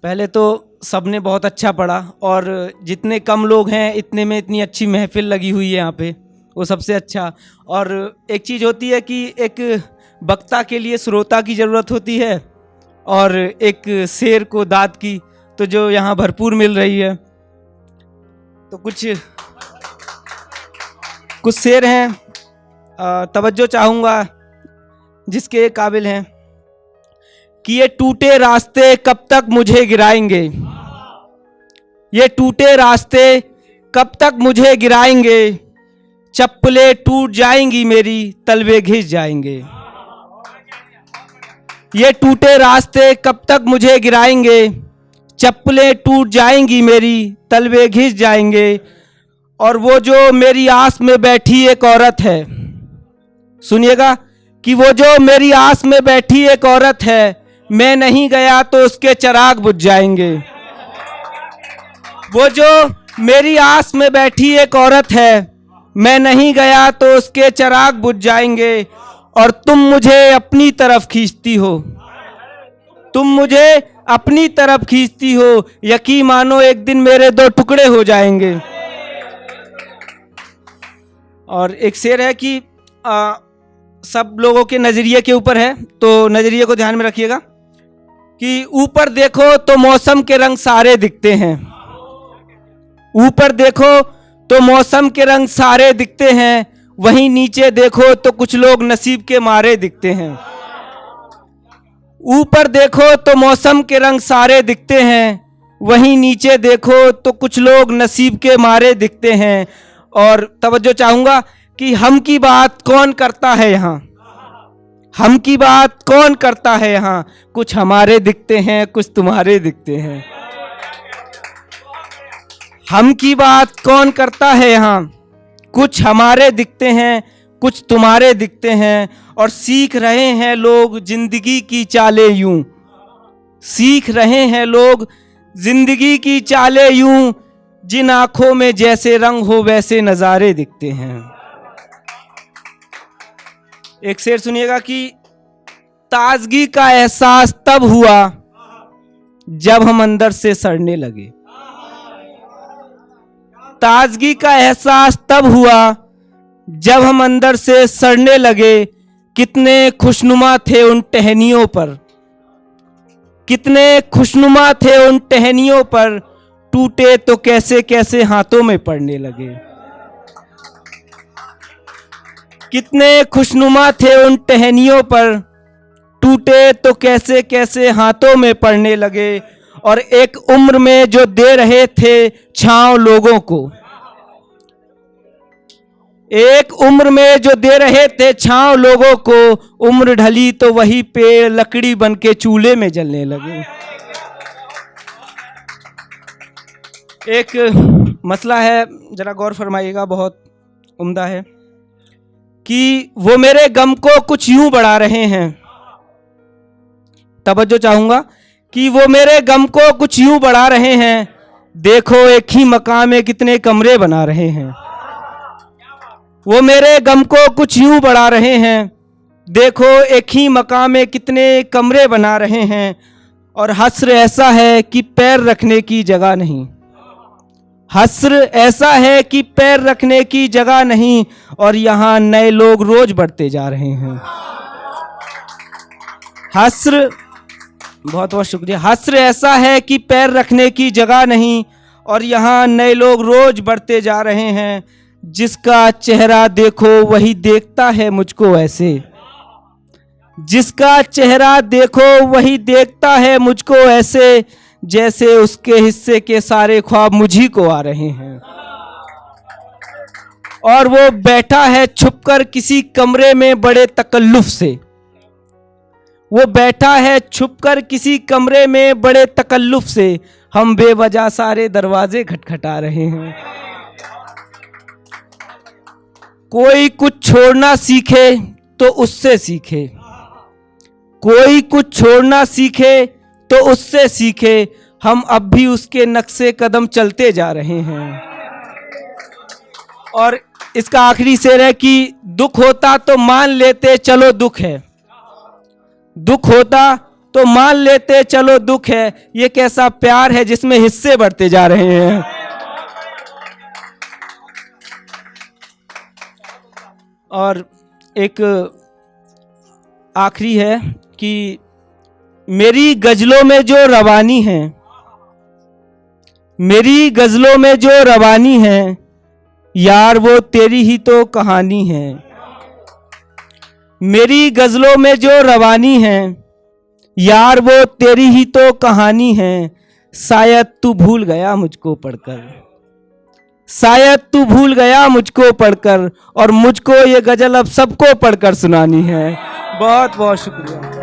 पहले तो सबने बहुत अच्छा पढ़ा और जितने कम लोग हैं इतने में इतनी अच्छी महफिल लगी हुई है यहाँ पे, वो सबसे अच्छा। और एक चीज़ होती है कि एक वक्ता के लिए श्रोता की ज़रूरत होती है और एक शेर को दाद की, तो जो यहाँ भरपूर मिल रही है। तो कुछ शेर हैं, तवज्जो चाहूँगा जिसके ये काबिल हैं कि ये टूटे रास्ते कब तक मुझे गिराएंगे, ये टूटे रास्ते कब तक मुझे गिराएंगे, चप्पलें टूट जाएंगी मेरी तलवे घिस जाएंगे। ये टूटे रास्ते कब तक मुझे गिराएंगे, चप्पलें टूट जाएंगी मेरी तलवे घिस जाएंगे। और वो जो मेरी आस में बैठी एक औरत है, सुनिएगा, कि वो जो मेरी आस में बैठी एक औरत है, मैं नहीं गया तो उसके चिराग बुझ जाएंगे। वो जो मेरी आस में बैठी एक औरत है, मैं नहीं गया तो उसके चिराग बुझ जाएंगे। और तुम मुझे अपनी तरफ खींचती हो, तुम मुझे अपनी तरफ खींचती हो, यकीन मानो एक दिन मेरे दो टुकड़े हो जाएंगे। और एक शेर है कि सब लोगों के नज़रिए के ऊपर है, तो नज़रिए को ध्यान में रखिएगा कि ऊपर देखो तो मौसम के रंग सारे दिखते हैं, ऊपर देखो तो मौसम के रंग सारे दिखते हैं, वहीं नीचे देखो तो कुछ लोग नसीब के मारे दिखते हैं। ऊपर देखो तो मौसम के रंग सारे दिखते हैं, वहीं नीचे देखो तो कुछ लोग नसीब के मारे दिखते हैं। और तवज्जो चाहूँगा कि हम की बात कौन करता है यहाँ, हम की बात कौन करता है यहाँ, कुछ हमारे दिखते हैं कुछ तुम्हारे दिखते हैं। हम की बात कौन करता है यहाँ, कुछ हमारे दिखते हैं कुछ तुम्हारे दिखते हैं। और सीख रहे हैं लोग जिंदगी की चालें यूं, सीख रहे हैं लोग जिंदगी की चालें यूं, जिन आंखों में जैसे रंग हो वैसे नजारे दिखते हैं। एक शेर सुनिएगा कि ताजगी का एहसास तब हुआ जब हम अंदर से सड़ने लगे, ताजगी का एहसास तब हुआ जब हम अंदर से सड़ने लगे। कितने खुशनुमा थे उन टहनियों पर, कितने खुशनुमा थे उन टहनियों पर, टूटे तो कैसे कैसे हाथों में पड़ने लगे। कितने खुशनुमा थे उन टहनियों पर, टूटे तो कैसे कैसे हाथों में पड़ने लगे। और एक उम्र में जो दे रहे थे छांव लोगों को, एक उम्र में जो दे रहे थे छांव लोगों को, उम्र ढली तो वही पेड़ लकड़ी बन के चूल्हे में जलने लगे। एक मसला है, जरा गौर फरमाइएगा, बहुत उम्दा है कि वो मेरे गम को कुछ यूं बढ़ा रहे हैं, तवज्जो चाहूंगा कि वो मेरे गम को कुछ यूं बढ़ा रहे हैं, देखो एक ही मकान में कितने कमरे बना रहे हैं। वो मेरे गम को कुछ यूं बढ़ा रहे हैं, देखो एक ही मकान में कितने कमरे बना रहे हैं। और हस्र ऐसा है कि पैर रखने की जगह नहीं, हस्र ऐसा है कि पैर रखने की जगह नहीं, और यहाँ नए लोग रोज बढ़ते जा रहे हैं। हस्र, बहुत बहुत शुक्रिया। हस्र ऐसा है कि पैर रखने की जगह नहीं, और यहाँ नए लोग रोज बढ़ते जा रहे हैं। जिसका चेहरा देखो वही देखता है मुझको ऐसे, जिसका चेहरा देखो वही देखता है मुझको ऐसे, जैसे उसके हिस्से के सारे ख्वाब मुझी को आ रहे हैं। और वो बैठा है छुपकर किसी कमरे में बड़े तकल्लुफ से, वो बैठा है छुपकर किसी कमरे में बड़े तकल्लुफ से, हम बेवजह सारे दरवाजे खटखटा रहे हैं। कोई कुछ छोड़ना सीखे तो उससे सीखे, कोई कुछ छोड़ना सीखे तो उससे सीखे, हम अब भी उसके नक्शे कदम चलते जा रहे हैं। और इसका आखिरी शेर है कि दुख होता तो मान लेते चलो दुख है, दुख होता तो मान लेते चलो दुख है, ये कैसा प्यार है जिसमें हिस्से बढ़ते जा रहे हैं। और एक आखिरी है कि मेरी गजलों में जो रवानी है, मेरी गजलों में जो रवानी है, यार वो तेरी ही तो कहानी है। मेरी गजलों में जो रवानी है, यार वो तेरी ही तो कहानी है। शायद तू भूल गया मुझको पढ़कर, शायद तू भूल गया मुझको पढ़कर, और मुझको ये गजल अब सबको पढ़कर सुनानी है। बहुत बहुत शुक्रिया।